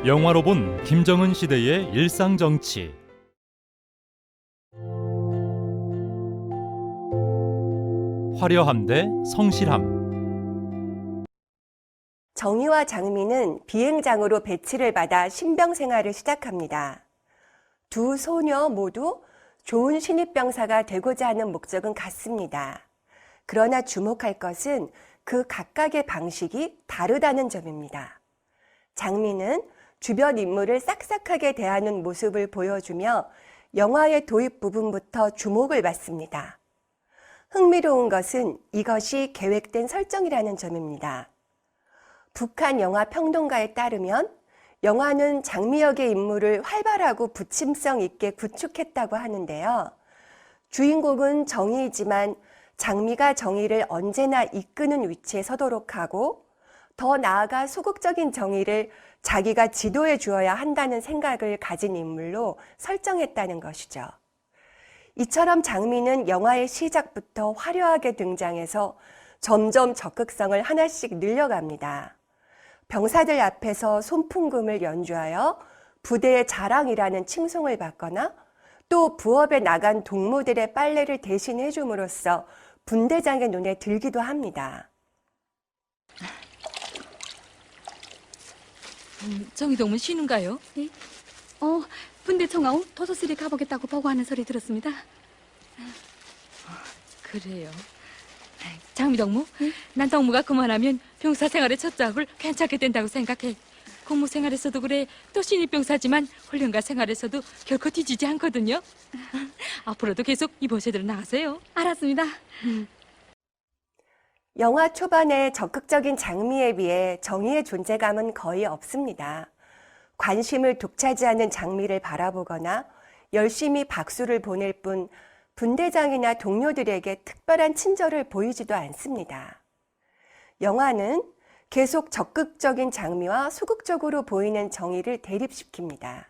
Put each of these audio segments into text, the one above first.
영화로 본 김정은 시대의 일상 정치. 화려함 대 성실함. 정희와 장미는 비행장으로 배치를 받아 신병 생활을 시작합니다. 두 소녀 모두 좋은 신입병사가 되고자 하는 목적은 같습니다. 그러나 주목할 것은 그 각각의 방식이 다르다는 점입니다. 장미는 주변 인물을 싹싹하게 대하는 모습을 보여주며 영화의 도입 부분부터 주목을 받습니다. 흥미로운 것은 이것이 계획된 설정이라는 점입니다. 북한 영화 평론가에 따르면 영화는 장미 역의 인물을 활발하고 부침성 있게 구축했다고 하는데요. 주인공은 정희이지만 장미가 정희를 언제나 이끄는 위치에 서도록 하고 더 나아가 소극적인 정희를 자기가 지도해 주어야 한다는 생각을 가진 인물로 설정했다는 것이죠. 이처럼 장미는 영화의 시작부터 화려하게 등장해서 점점 적극성을 하나씩 늘려갑니다. 병사들 앞에서 손풍금을 연주하여 부대의 자랑이라는 칭송을 받거나 또 부업에 나간 동무들의 빨래를 대신해 줌으로써 분대장의 눈에 들기도 합니다. 정희동문 쉬는가요? 네? 분대 청하고 도서실에 가보겠다고 보고하는 소리 들었습니다. 그래요. 장미동무, 난 동무가 그만하면 병사 생활의 첫 작업을 괜찮게 된다고 생각해. 공무 생활에서도 그래, 또 신입병사지만 훈련가 생활에서도 결코 뒤지지 않거든요. 앞으로도 계속 이번 세대로 나가세요. 알았습니다. 영화 초반의 적극적인 장미에 비해 정희의 존재감은 거의 없습니다. 관심을 독차지하는 장미를 바라보거나 열심히 박수를 보낼 뿐 분대장이나 동료들에게 특별한 친절을 보이지도 않습니다. 영화는 계속 적극적인 장미와 소극적으로 보이는 정희를 대립시킵니다.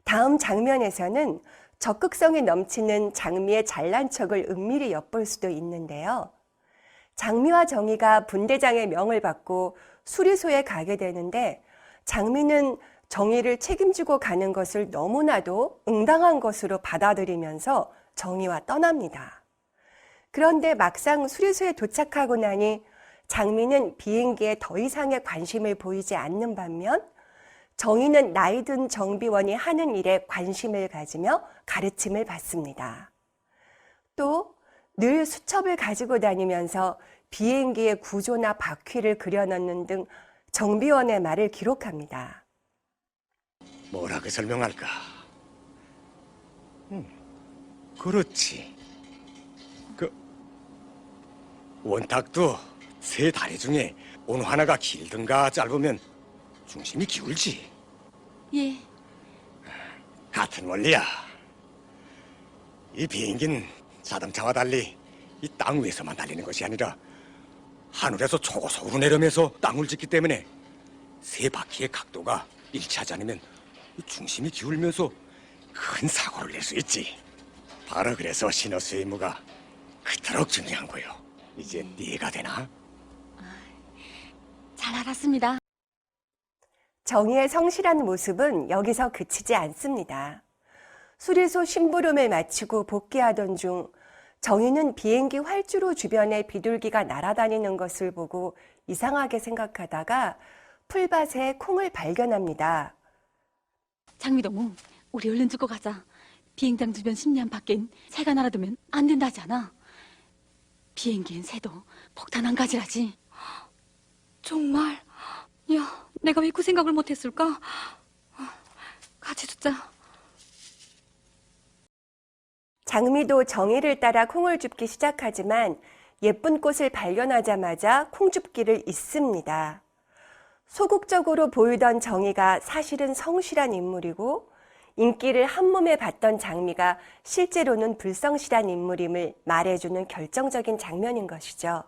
다음 장면에서는 적극성이 넘치는 장미의 잘난 척을 은밀히 엿볼 수도 있는데요. 장미와 정희가 분대장의 명을 받고 수리소에 가게 되는데 장미는 정희를 책임지고 가는 것을 너무나도 응당한 것으로 받아들이면서 정희와 떠납니다. 그런데 막상 수리소에 도착하고 나니 장미는 비행기에 더 이상의 관심을 보이지 않는 반면 정희는 나이 든 정비원이 하는 일에 관심을 가지며 가르침을 받습니다. 또 늘 수첩을 가지고 다니면서 비행기의 구조나 바퀴를 그려넣는 등 정비원의 말을 기록합니다. 뭐라고 설명할까? 그렇지. 원탁도 세 다리 중에 어느 하나가 길든가 짧으면 중심이 기울지. 예. 같은 원리야. 이 비행기는 자동차와 달리 이 땅 위에서만 달리는 것이 아니라 하늘에서 초고속으로 내려면서 땅을 짚기 때문에 세 바퀴의 각도가 일치하지 않으면 중심이 기울면서 큰 사고를 낼 수 있지. 바로 그래서 시너스의 임무가 그토록 중요한 거요. 이제 이해가 되나? 잘 알았습니다. 정희의 성실한 모습은 여기서 그치지 않습니다. 수리소 심부름을 마치고 복귀하던 중 정희는 비행기 활주로 주변에 비둘기가 날아다니는 것을 보고 이상하게 생각하다가 풀밭에 콩을 발견합니다. 장미동무, 우리 얼른 죽고 가자. 비행장 주변 심리안 밖엔 새가 날아두면 안 된다잖아. 비행기엔 새도 폭탄 한 가지라지. 정말? 야, 내가 왜 그 생각을 못했을까? 같이 죽자. 장미도 정희를 따라 콩을 줍기 시작하지만 예쁜 꽃을 발견하자마자 콩줍기를 잊습니다. 소극적으로 보이던 정희가 사실은 성실한 인물이고 인기를 한몸에 받던 장미가 실제로는 불성실한 인물임을 말해주는 결정적인 장면인 것이죠.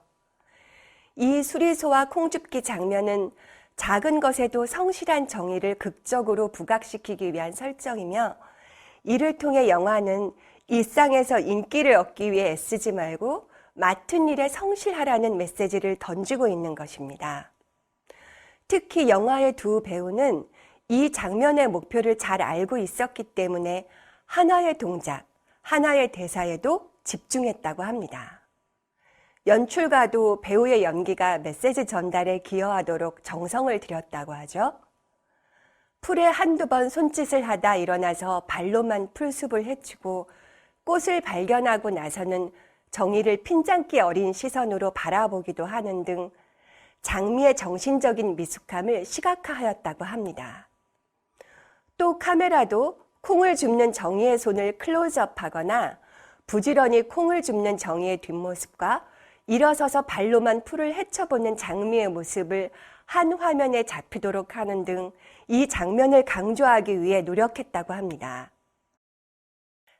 이 수리소와 콩줍기 장면은 작은 것에도 성실한 정의를 극적으로 부각시키기 위한 설정이며 이를 통해 영화는 일상에서 인기를 얻기 위해 애쓰지 말고 맡은 일에 성실하라는 메시지를 던지고 있는 것입니다. 특히 영화의 두 배우는 이 장면의 목표를 잘 알고 있었기 때문에 하나의 동작, 하나의 대사에도 집중했다고 합니다. 연출가도 배우의 연기가 메시지 전달에 기여하도록 정성을 들였다고 하죠. 풀에 한두 번 손짓을 하다 일어나서 발로만 풀숲을 헤치고 꽃을 발견하고 나서는 정의를 핀잔기 어린 시선으로 바라보기도 하는 등 장미의 정신적인 미숙함을 시각화하였다고 합니다. 또 카메라도 콩을 줍는 정의의 손을 클로즈업하거나 부지런히 콩을 줍는 정의의 뒷모습과 일어서서 발로만 풀을 헤쳐보는 장미의 모습을 한 화면에 잡히도록 하는 등 이 장면을 강조하기 위해 노력했다고 합니다.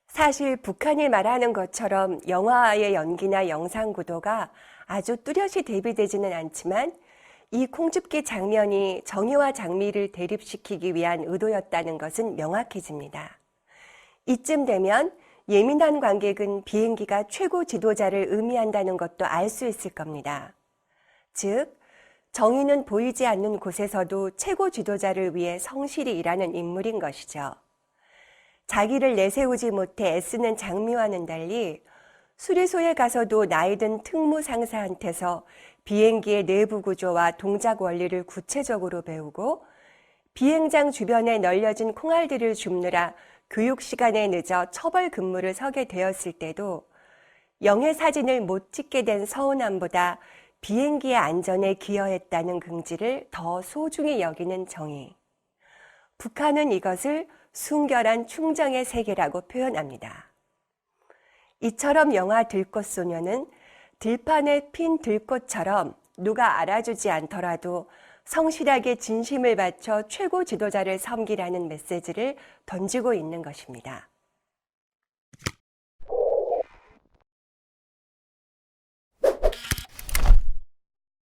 사실 북한이 말하는 것처럼 영화의 연기나 영상 구도가 아주 뚜렷이 대비되지는 않지만 이 콩줍기 장면이 정의와 장미를 대립시키기 위한 의도였다는 것은 명확해집니다. 이쯤 되면 예민한 관객은 비행기가 최고 지도자를 의미한다는 것도 알 수 있을 겁니다. 즉, 정의는 보이지 않는 곳에서도 최고 지도자를 위해 성실히 일하는 인물인 것이죠. 자기를 내세우지 못해 애쓰는 장미와는 달리 수리소에 가서도 나이든 특무 상사한테서 비행기의 내부 구조와 동작 원리를 구체적으로 배우고 비행장 주변에 널려진 콩알들을 줍느라 교육 시간에 늦어 처벌 근무를 서게 되었을 때도 영해 사진을 못 찍게 된 서운함보다 비행기의 안전에 기여했다는 긍지를 더 소중히 여기는 정의. 북한은 이것을 순결한 충정의 세계라고 표현합니다. 이처럼 영화 들꽃소녀는 들판에 핀 들꽃처럼 누가 알아주지 않더라도 성실하게 진심을 바쳐 최고 지도자를 섬기라는 메시지를 던지고 있는 것입니다.